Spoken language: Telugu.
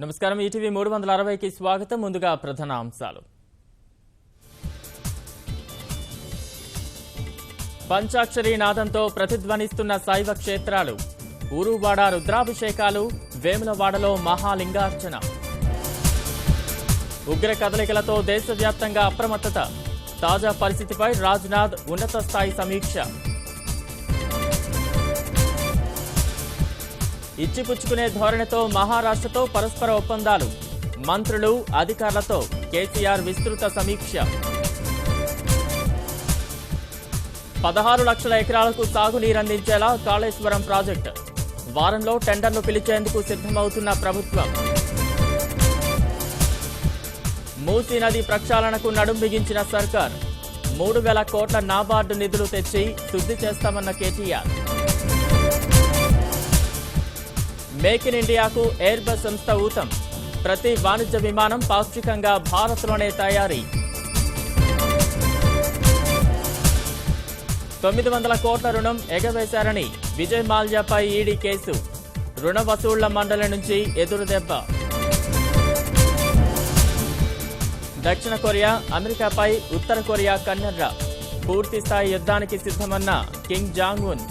నమస్కారం ఈటీవీ 360కి స్వాగతం. ముందుగా ప్రధాన అంశాలు. పంచాక్షరి నాదంతో ప్రతిధ్వనిస్తున్న శైవ క్షేత్రాలు. ఊరువాడ రుద్రాభిషేకాలు, వేములవాడలో మహాలింగార్చన. ఉగ్ర కదలికలతో దేశవ్యాప్తంగా అప్రమత్తత. తాజా పరిస్థితిపై రాజ్నాథ్ ఉన్నత స్థాయి సమీక్ష. ఇచ్చిపుచ్చుకునే ధోరణితో మహారాష్ట్రతో పరస్పర ఒప్పందాలు. మంత్రులు, అధికారులతో కేసీఆర్ విస్తృత సమీక్ష. 16 లక్షల ఎకరాలకు సాగునీరందించేలా కాళేశ్వరం ప్రాజెక్టు. వారంలో టెండర్లు పిలిచేందుకు సిద్ధమవుతున్న ప్రభుత్వం. మూసీ నది ప్రక్షాళనకు నడుం బిగించిన సర్కార్. 3,000 కోట్ల నాబార్డు నిధులు తెచ్చి శుద్ధి చేస్తామన్న కేటీఆర్. మేక్ ఇన్ ఇండియాకు ఎయిర్ బస్ సంస్థ ఊతం. ప్రతి వాణిజ్య విమానం పాక్షికంగా భారత్లోనే తయారీ. 900 కోట్ల రుణం ఎగవేశారని విజయ్ మాల్యాపై ఈడీ కేసు. రుణ వసూళ్ల మండలి నుంచి ఎదురుదెబ్బ. దక్షిణ కొరియా, అమెరికాపై ఉత్తర కొరియా కన్నెర్ర. పూర్తిస్థాయి యుద్ధానికి సిద్ధమన్న కిమ్ జాంగ్ ఉన్.